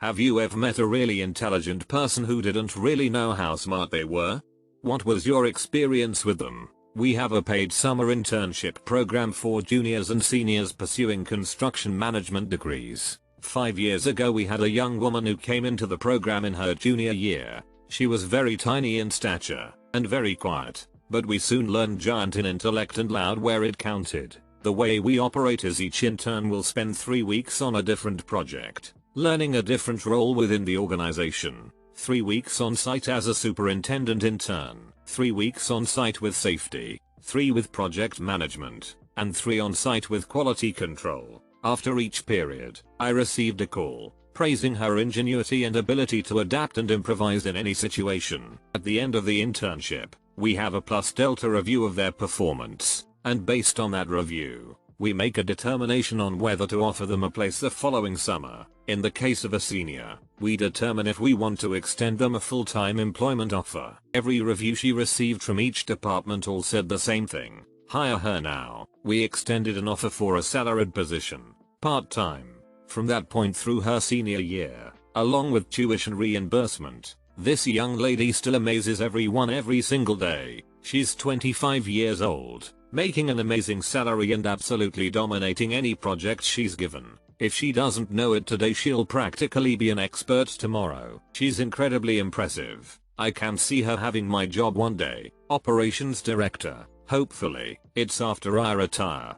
Have you ever met a really intelligent person who didn't really know how smart they were? What was your experience with them? We have a paid summer internship program for juniors and seniors pursuing construction management degrees. 5 years ago we had a young woman who came into the program in her junior year. She was very tiny in stature and very quiet, but we soon learned giant in intellect and loud where it counted. The way we operate is each intern will spend 3 weeks on a different project, learning a different role within the organization. 3 weeks on site as a superintendent intern, 3 weeks on site with safety, 3 with project management, and 3 on site with quality control. After each period, I received a call praising her ingenuity and ability to adapt and improvise in any situation. At the end of the internship, we have a plus delta review of their performance, and based on that review, we make a determination on whether to offer them a place the following summer. In the case of a senior, we determine if we want to extend them a full-time employment offer. Every review she received from each department all said the same thing: hire her now. We extended an offer for a salaried position, part-time. From that point through her senior year, along with tuition reimbursement, this young lady still amazes everyone every single day. She's 25 years old, making an amazing salary and absolutely dominating any project she's given. If she doesn't know it today, she'll practically be an expert tomorrow. She's incredibly impressive. I can see her having my job one day, operations director. Hopefully, it's after I retire.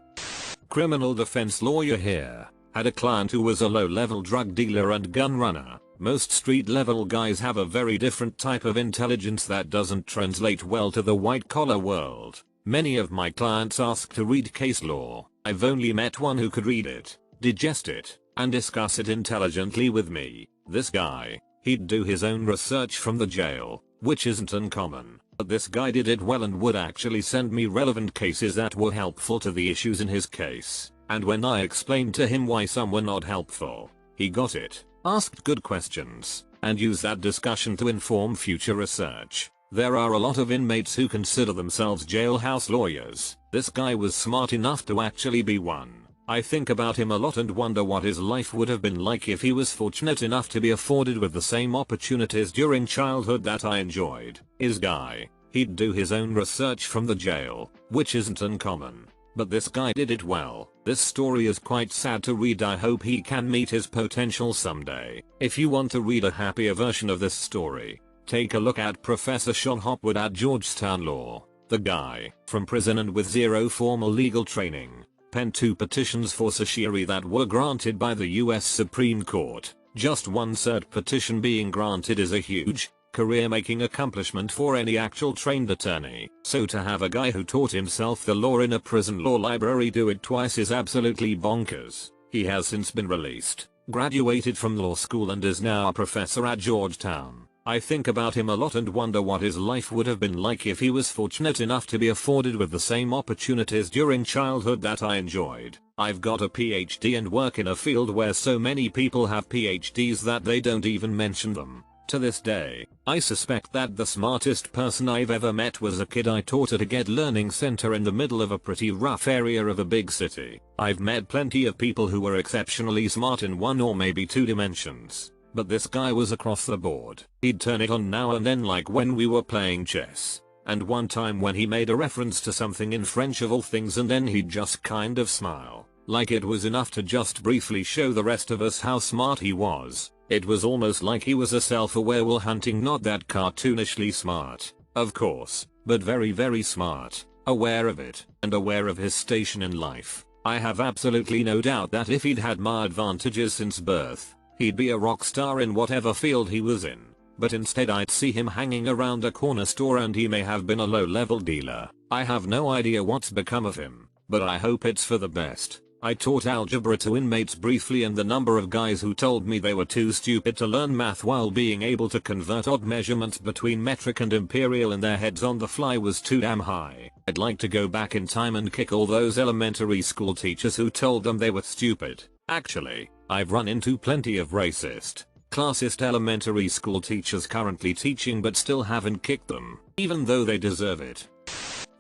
Criminal defense lawyer here. Had a client who was a low-level drug dealer and gun runner. Most street-level guys have a very different type of intelligence that doesn't translate well to the white-collar world. Many of my clients ask to read case law. I've only met one who could read it, digest it, and discuss it intelligently with me. This guy, he'd do his own research from the jail, which isn't uncommon. But this guy did it well and would actually send me relevant cases that were helpful to the issues in his case. And when I explained to him why some were not helpful, he got it, asked good questions, and used that discussion to inform future research. There are a lot of inmates who consider themselves jailhouse lawyers. This guy was smart enough to actually be one. I think about him a lot and wonder what his life would have been like if he was fortunate enough to be afforded with the same opportunities during childhood that I enjoyed. His guy, he'd do his own research from the jail, which isn't uncommon. But this guy did it well. This story is quite sad to read. I hope he can meet his potential someday. If you want to read a happier version of this story, take a look at Professor Sean Hopwood at Georgetown Law. The guy, from prison and with zero formal legal training, penned 2 petitions for certiorari that were granted by the US Supreme Court. Just one cert petition being granted is a huge, career-making accomplishment for any actual trained attorney. So to have a guy who taught himself the law in a prison law library do it twice is absolutely bonkers. He has since been released, graduated from law school and is now a professor at Georgetown. I think about him a lot and wonder what his life would have been like if he was fortunate enough to be afforded with the same opportunities during childhood that I enjoyed. I've got a PhD and work in a field where so many people have PhDs that they don't even mention them. To this day, I suspect that the smartest person I've ever met was a kid I taught at a GET learning center in the middle of a pretty rough area of a big city. I've met plenty of people who were exceptionally smart in 1 or maybe 2 dimensions. But this guy was across the board. He'd turn it on now and then, like when we were playing chess. And one time when he made a reference to something in French of all things, and then he'd just kind of smile. Like it was enough to just briefly show the rest of us how smart he was. It was almost like he was a self-aware Will Hunting, not that cartoonishly smart, of course, but very very smart, aware of it, and aware of his station in life. I have absolutely no doubt that if he'd had my advantages since birth, he'd be a rock star in whatever field he was in. But instead I'd see him hanging around a corner store and he may have been a low-level dealer. I have no idea what's become of him, but I hope it's for the best. I taught algebra to inmates briefly, and the number of guys who told me they were too stupid to learn math while being able to convert odd measurements between metric and imperial in their heads on the fly was too damn high. I'd like to go back in time and kick all those elementary school teachers who told them they were stupid. Actually, I've run into plenty of racist, classist elementary school teachers currently teaching but still haven't kicked them, even though they deserve it.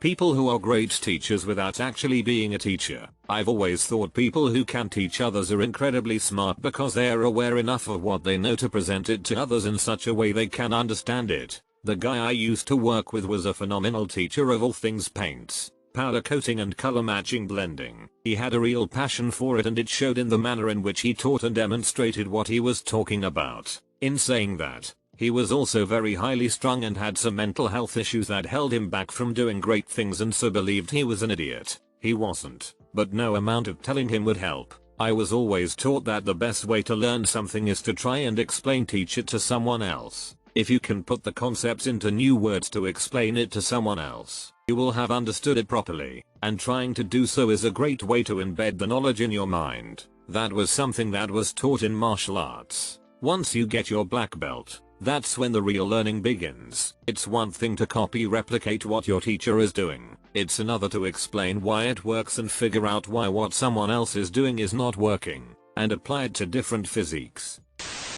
People who are great teachers without actually being a teacher. I've always thought people who can teach others are incredibly smart because they are aware enough of what they know to present it to others in such a way they can understand it. The guy I used to work with was a phenomenal teacher of all things paints, powder coating and color matching blending. He had a real passion for it, and it showed in the manner in which he taught and demonstrated what he was talking about. In saying that, he was also very highly strung and had some mental health issues that held him back from doing great things, and so believed he was an idiot. He wasn't, but no amount of telling him would help. I was always taught that the best way to learn something is to try and teach it to someone else. If you can put the concepts into new words to explain it to someone else, you will have understood it properly, and trying to do so is a great way to embed the knowledge in your mind. That was something that was taught in martial arts. Once you get your black belt, that's when the real learning begins. It's one thing to replicate what your teacher is doing. It's another to explain why it works and figure out why what someone else is doing is not working, and apply it to different physiques.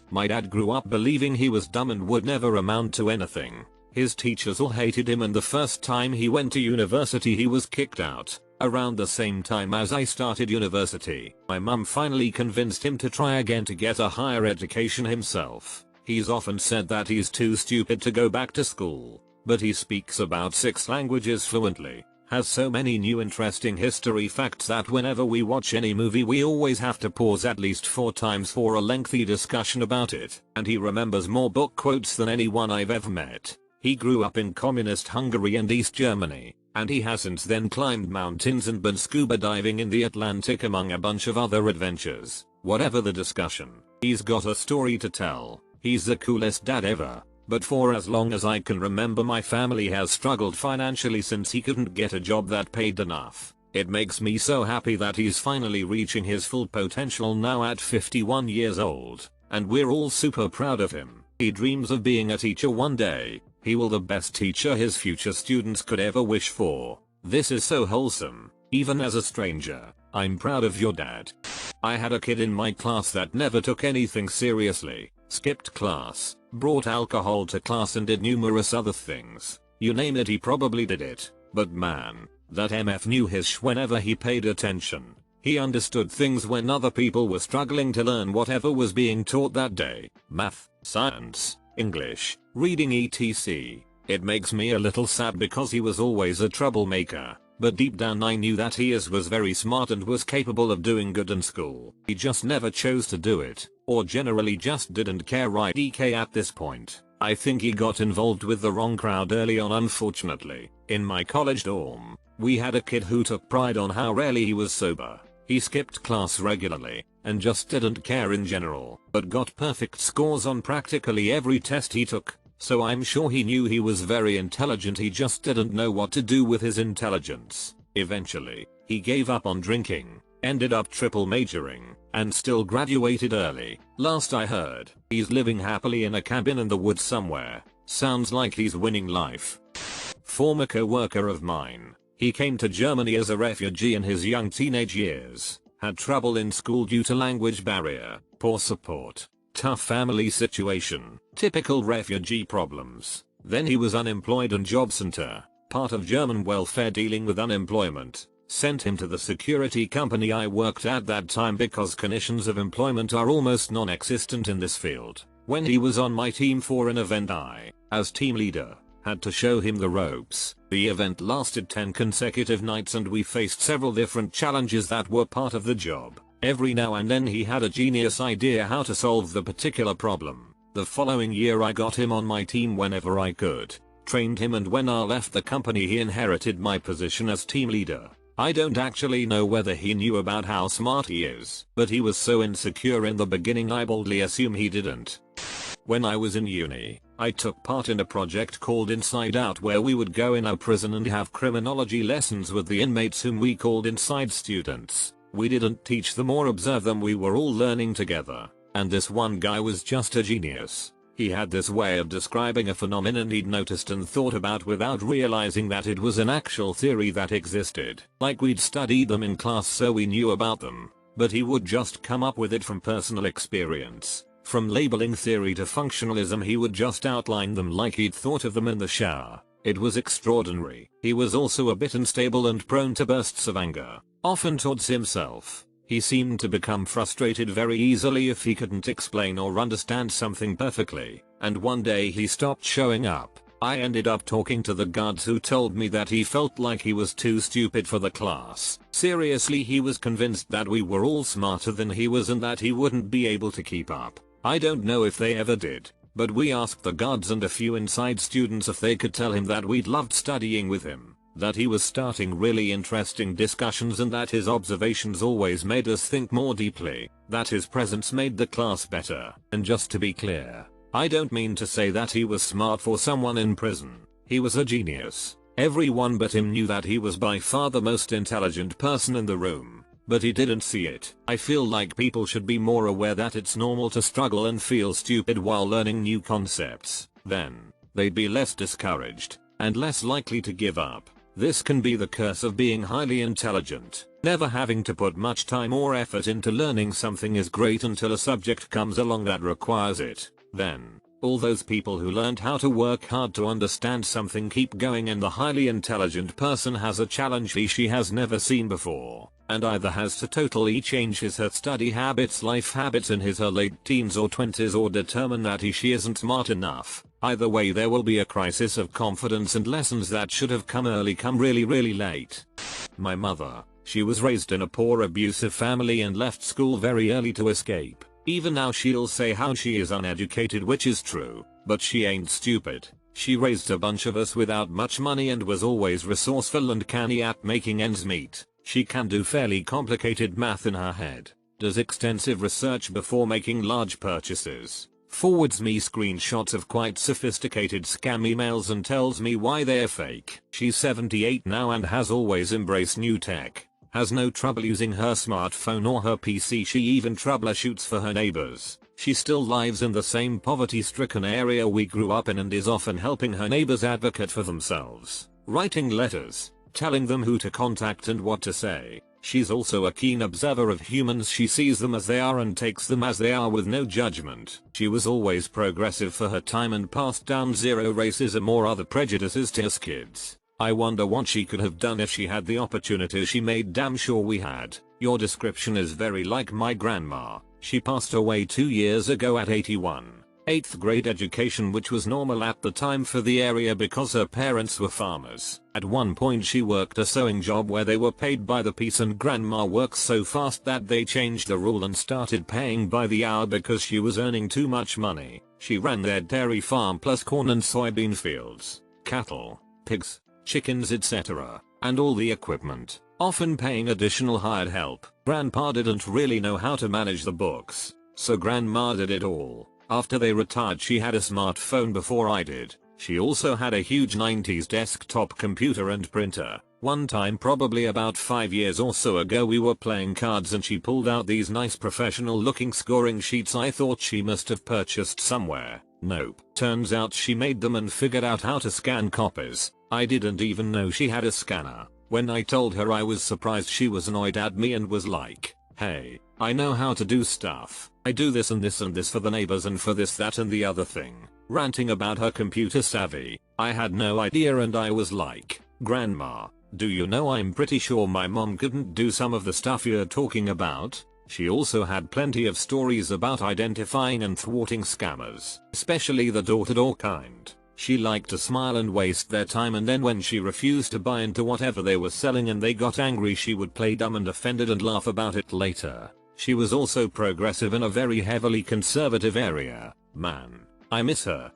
My dad grew up believing he was dumb and would never amount to anything. His teachers all hated him, and the first time he went to university he was kicked out. Around the same time as I started university, my mum finally convinced him to try again to get a higher education himself. He's often said that he's too stupid to go back to school, but he speaks about 6 languages fluently, has so many new interesting history facts that whenever we watch any movie we always have to pause at least 4 times for a lengthy discussion about it, and he remembers more book quotes than anyone I've ever met. He grew up in communist Hungary and East Germany, and he has since then climbed mountains and been scuba diving in the Atlantic among a bunch of other adventures. Whatever the discussion, he's got a story to tell. He's the coolest dad ever, but for as long as I can remember my family has struggled financially since he couldn't get a job that paid enough. It makes me so happy that he's finally reaching his full potential now at 51 years old, and we're all super proud of him. He dreams of being a teacher one day. He will the best teacher his future students could ever wish for. This is so wholesome. Even as a stranger, I'm proud of your dad. I had a kid in my class that never took anything seriously. Skipped class, brought alcohol to class and did numerous other things. You name it, he probably did it. But man, that MF knew his sh whenever he paid attention. He understood things when other people were struggling to learn whatever was being taught that day. Math, science, English, reading etc. It makes me a little sad because he was always a troublemaker. But deep down I knew that he was very smart and was capable of doing good in school. He just never chose to do it, or generally just didn't care, right? DK at this point. I think he got involved with the wrong crowd early on, unfortunately. In my college dorm, we had a kid who took pride on how rarely he was sober. He skipped class regularly, and just didn't care in general, but got perfect scores on practically every test he took. So I'm sure he knew he was very intelligent, he just didn't know what to do with his intelligence. Eventually, he gave up on drinking, ended up triple majoring, and still graduated early. Last I heard, he's living happily in a cabin in the woods somewhere. Sounds like he's winning life. Former co-worker of mine. He came to Germany as a refugee in his young teenage years. Had trouble in school due to language barrier, poor support, tough family situation, typical refugee problems. Then he was unemployed, and job center, part of German welfare dealing with unemployment, sent him to the security company I worked at that time because conditions of employment are almost non-existent in this field. When he was on my team for an event, I, as team leader, had to show him the ropes. The event lasted 10 consecutive nights and we faced several different challenges that were part of the job. Every now and then he had a genius idea how to solve the particular problem. The following year I got him on my team whenever I could, trained him, and when I left the company he inherited my position as team leader. I don't actually know whether he knew about how smart he is, but he was so insecure in the beginning I boldly assume he didn't. When I was in uni, I took part in a project called Inside Out, where we would go in a prison and have criminology lessons with the inmates whom we called inside students. We didn't teach them or observe them, we were all learning together. And this one guy was just a genius. He had this way of describing a phenomenon he'd noticed and thought about without realizing that it was an actual theory that existed. Like we'd studied them in class so we knew about them, but he would just come up with it from personal experience. From labeling theory to functionalism, he would just outline them like he'd thought of them in the shower. It was extraordinary. He was also a bit unstable and prone to bursts of anger, often towards himself. He seemed to become frustrated very easily if he couldn't explain or understand something perfectly, and one day he stopped showing up. I ended up talking to the guards who told me that he felt like he was too stupid for the class. Seriously, he was convinced that we were all smarter than he was and that he wouldn't be able to keep up. I don't know if they ever did, but we asked the guards and a few inside students if they could tell him that we'd loved studying with him, that he was starting really interesting discussions and that his observations always made us think more deeply, that his presence made the class better. And just to be clear, I don't mean to say that he was smart for someone in prison. He was a genius. Everyone but him knew that he was by far the most intelligent person in the room, but he didn't see it. I feel like people should be more aware that it's normal to struggle and feel stupid while learning new concepts. Then, they'd be less discouraged, and less likely to give up. This can be the curse of being highly intelligent. Never having to put much time or effort into learning something is great until a subject comes along that requires it. Then, all those people who learned how to work hard to understand something keep going, and the highly intelligent person has a challenge she has never seen before, and either has to totally change his/her study habits, life habits in his/her late teens or 20s, or determine that she isn't smart enough. Either way, there will be a crisis of confidence, and lessons that should have come early come really late. My mother, she was raised in a poor abusive family and left school very early to escape. Even now she'll say how she is uneducated, which is true, but she ain't stupid. She raised a bunch of us without much money and was always resourceful and canny at making ends meet. She can do fairly complicated math in her head, does extensive research before making large purchases, forwards me screenshots of quite sophisticated scam emails and tells me why they're fake. She's 78 now and has always embraced new tech. Has no trouble using her smartphone or her PC. She even troubleshoots for her neighbors. She still lives in the same poverty-stricken area we grew up in and is often helping her neighbors advocate for themselves, writing letters, telling them who to contact and what to say. She's also a keen observer of humans. She sees them as they are and takes them as they are with no judgment. She was always progressive for her time and passed down zero racism or other prejudices to us kids. I wonder what she could have done if she had the opportunity she made damn sure we had. Your description is very like my grandma. She passed away 2 years ago at 81. 8th grade education, which was normal at the time for the area because her parents were farmers. At one point she worked a sewing job where they were paid by the piece, and grandma worked so fast that they changed the rule and started paying by the hour because she was earning too much money. She ran their dairy farm plus corn and soybean fields, cattle, pigs, chickens, etc., and all the equipment, often paying additional hired help. Grandpa didn't really know how to manage the books, so grandma did it all. After they retired, she had a smartphone before I did. She also had a huge 90s desktop computer and printer. One time, probably about 5 years or so ago, we were playing cards and she pulled out these nice professional looking scoring sheets. I thought she must have purchased somewhere. Nope. Turns out she made them and figured out how to scan copies. I didn't even know she had a scanner. When I told her, I was surprised. She was annoyed at me and was like, "Hey, I know how to do stuff. I do this and this and this for the neighbors and for this, that and the other thing." Ranting about her computer savvy. I had no idea and I was like, "Grandma, do you know I'm pretty sure my mom couldn't do some of the stuff you're talking about?" She also had plenty of stories about identifying and thwarting scammers, especially the door-to-door kind. She liked to smile and waste their time, and then when she refused to buy into whatever they were selling and they got angry, she would play dumb and offended and laugh about it later. She was also progressive in a very heavily conservative area. Man, I miss her.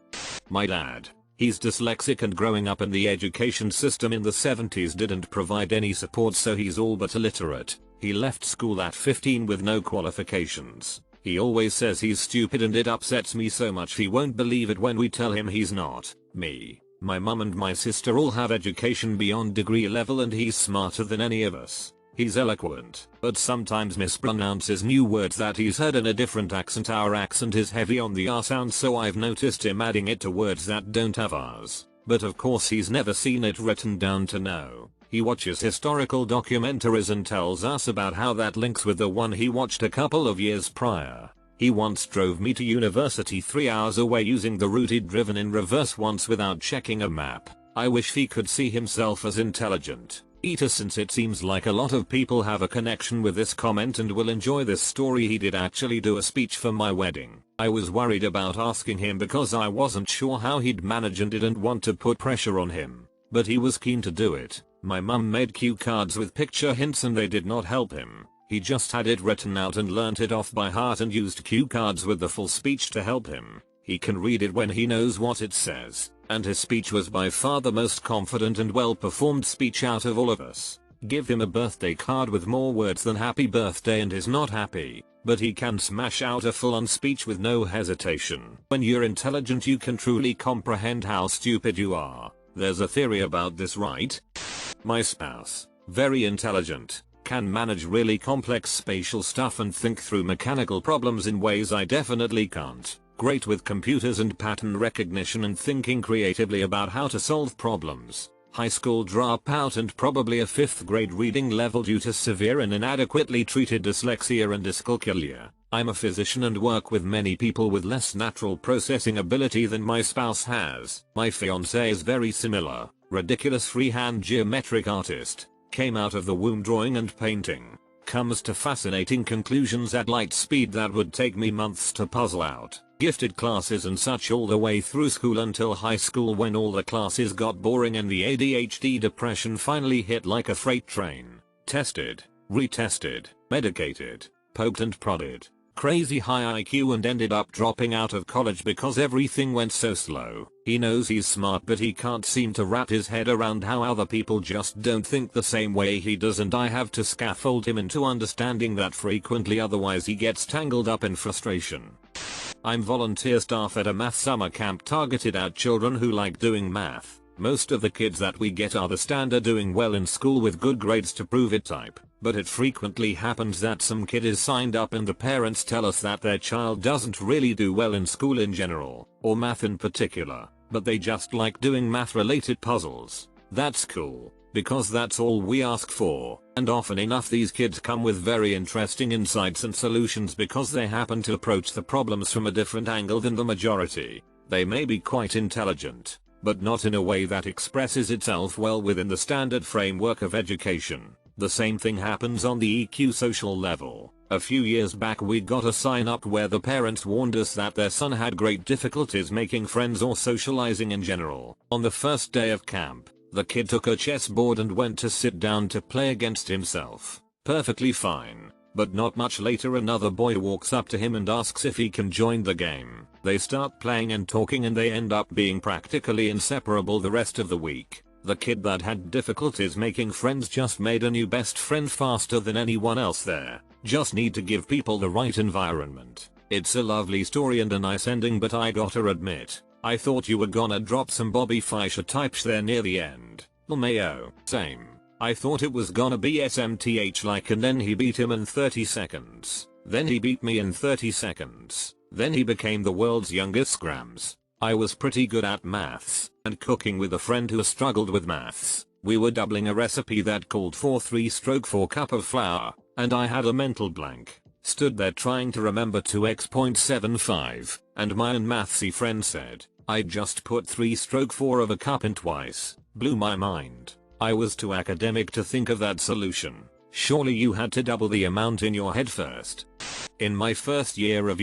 My dad. He's dyslexic and growing up in the education system in the 70s didn't provide any support, so he's all but illiterate. He left school at 15 with no qualifications. He always says he's stupid and it upsets me so much he won't believe it when we tell him he's not. Me, my mum and my sister all have education beyond degree level and he's smarter than any of us. He's eloquent, but sometimes mispronounces new words that he's heard in a different accent. Our accent is heavy on the R sound, so I've noticed him adding it to words that don't have R's. But of course he's never seen it written down to know. He watches historical documentaries and tells us about how that links with the one he watched a couple of years prior. He once drove me to university 3 hours away using the route he'd driven in reverse once without checking a map. I wish he could see himself as intelligent. Eater, since it seems like a lot of people have a connection with this comment and will enjoy this story. He did actually do a speech for my wedding. I was worried about asking him because I wasn't sure how he'd manage and didn't want to put pressure on him. But he was keen to do it. My mum made cue cards with picture hints and they did not help him. He just had it written out and learnt it off by heart and used cue cards with the full speech to help him. He can read it when he knows what it says, and his speech was by far the most confident and well performed speech out of all of us. Give him a birthday card with more words than happy birthday and he's not happy, but he can smash out a full-on speech with no hesitation. When you're intelligent you can truly comprehend how stupid you are. There's a theory about this, right? My spouse, very intelligent, can manage really complex spatial stuff and think through mechanical problems in ways I definitely can't. Great with computers and pattern recognition and thinking creatively about how to solve problems. High school dropout and probably a 5th grade reading level due to severe and inadequately treated dyslexia and dyscalculia. I'm a physician and work with many people with less natural processing ability than my spouse has. My fiance is very similar. Ridiculous freehand geometric artist. Came out of the womb drawing and painting. Comes to fascinating conclusions at light speed that would take me months to puzzle out. Gifted classes and such all the way through school until high school when all the classes got boring and the ADHD depression finally hit like a freight train. Tested, retested, medicated, poked and prodded. Crazy high IQ and ended up dropping out of college because everything went so slow. He knows he's smart but he can't seem to wrap his head around how other people just don't think the same way he does, and I have to scaffold him into understanding that frequently, otherwise he gets tangled up in frustration. I'm volunteer staff at a math summer camp targeted at children who like doing math. Most of the kids that we get are the standard doing well in school with good grades to prove it type, but it frequently happens that some kid is signed up and the parents tell us that their child doesn't really do well in school in general, or math in particular, but they just like doing math related puzzles. That's cool, because that's all we ask for, and often enough these kids come with very interesting insights and solutions because they happen to approach the problems from a different angle than the majority. They may be quite intelligent, but not in a way that expresses itself well within the standard framework of education. The same thing happens on the EQ social level. A few years back we got a sign up where the parents warned us that their son had great difficulties making friends or socializing in general. On the first day of camp, the kid took a chessboard and went to sit down to play against himself. Perfectly fine. But not much later another boy walks up to him and asks if he can join the game. They start playing and talking and they end up being practically inseparable the rest of the week. The kid that had difficulties making friends just made a new best friend faster than anyone else there. Just need to give people the right environment. It's a lovely story and a nice ending, but I gotta admit, I thought you were gonna drop some Bobby Fischer type sh there near the end. LMAO, same. I thought it was gonna be SMTH like, and then he beat him in 30 seconds. Then he beat me in 30 seconds. Then he became the world's youngest scrams. I was pretty good at maths and cooking with a friend who struggled with maths. We were doubling a recipe that called for 3/4 cup of flour, and I had a mental blank. Stood there trying to remember 2x.75, and my unmathsy friend said, I just put 3/4 of a cup in twice. Blew my mind. I was too academic to think of that solution. Surely you had to double the amount in your head first. In my first year of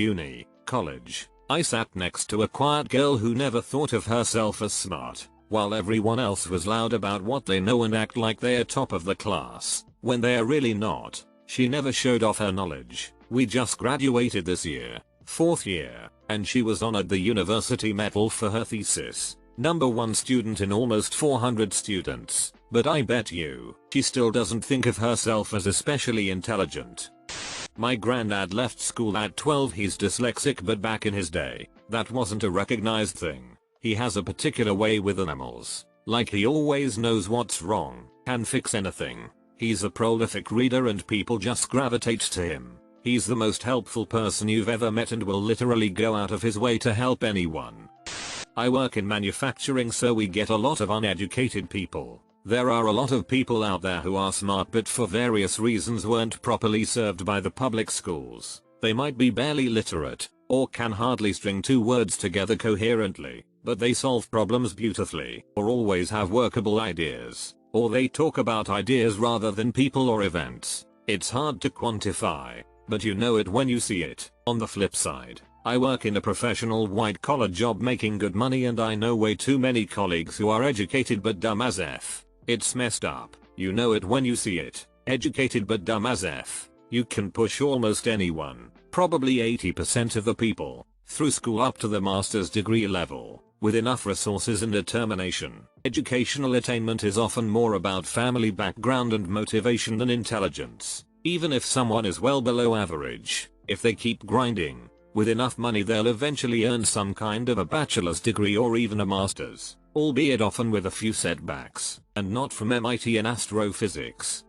college, I sat next to a quiet girl who never thought of herself as smart, while everyone else was loud about what they know and act like they're top of the class, when they're really not. She never showed off her knowledge. We just graduated this year, 4th year, and she was honored the university medal for her thesis. #1 student in almost 400 students, but I bet you, she still doesn't think of herself as especially intelligent. My granddad left school at 12. He's dyslexic, but back in his day, that wasn't a recognized thing. He has a particular way with animals. Like he always knows what's wrong, can fix anything. He's a prolific reader and people just gravitate to him. He's the most helpful person you've ever met and will literally go out of his way to help anyone. I work in manufacturing, so we get a lot of uneducated people. There are a lot of people out there who are smart but for various reasons weren't properly served by the public schools. They might be barely literate, or can hardly string 2 words together coherently. but they solve problems beautifully, or always have workable ideas, or they talk about ideas rather than people or events. It's hard to quantify, but you know it when you see it. On the flip side, I work in a professional white-collar job making good money, and I know way too many colleagues who are educated but dumb as F. It's messed up. You know it when you see it. Educated but dumb as F. You can push almost anyone, probably 80% of the people, through school up to the master's degree level, with enough resources and determination. Educational attainment is often more about family background and motivation than intelligence. Even if someone is well below average, if they keep grinding, with enough money they'll eventually earn some kind of a bachelor's degree or even a master's, albeit often with a few setbacks, and not from MIT in astrophysics.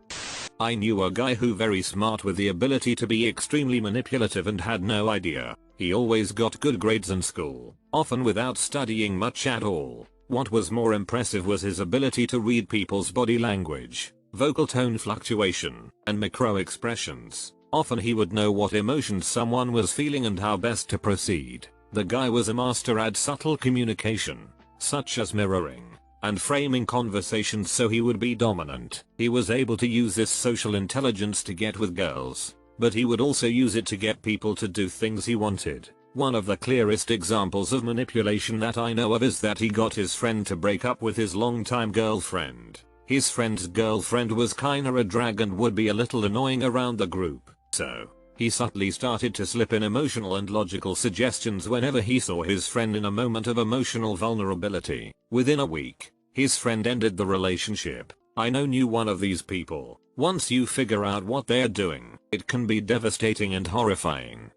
I knew a guy who very smart with the ability to be extremely manipulative and had no idea. He always got good grades in school, often without studying much at all. What was more impressive was his ability to read people's body language, vocal tone fluctuation, and micro expressions. Often he would know what emotions someone was feeling and how best to proceed. The guy was a master at subtle communication, such as mirroring and framing conversations so he would be dominant. He was able to use this social intelligence to get with girls, but he would also use it to get people to do things he wanted. One of the clearest examples of manipulation that I know of is that he got his friend to break up with his longtime girlfriend. His friend's girlfriend was kinda a drag and would be a little annoying around the group, so he subtly started to slip in emotional and logical suggestions whenever he saw his friend in a moment of emotional vulnerability. Within a week, his friend ended the relationship. I knew one of these people. Once you figure out what they're doing, it can be devastating and horrifying.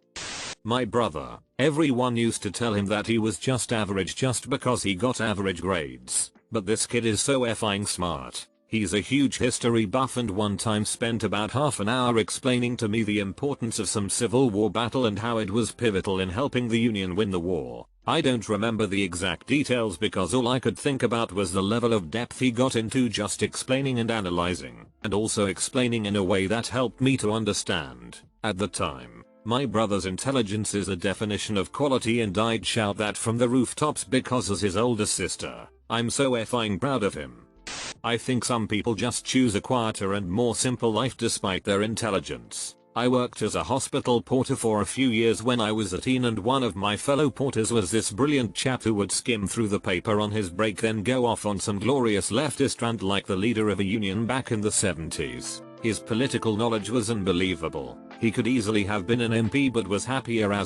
My brother, everyone used to tell him that he was just average just because he got average grades. But this kid is so effing smart. He's a huge history buff and one time spent about half an hour explaining to me the importance of some Civil War battle and how it was pivotal in helping the Union win the war. I don't remember the exact details because all I could think about was the level of depth he got into just explaining and analyzing, and also explaining in a way that helped me to understand. At the time, my brother's intelligence is a definition of quality and I'd shout that from the rooftops because as his older sister, I'm so effing proud of him. I think some people just choose a quieter and more simple life despite their intelligence. I worked as a hospital porter for a few years when I was a teen, and one of my fellow porters was this brilliant chap who would skim through the paper on his break then go off on some glorious leftist rant like the leader of a union back in the 70s. His political knowledge was unbelievable. He could easily have been an MP but was happier as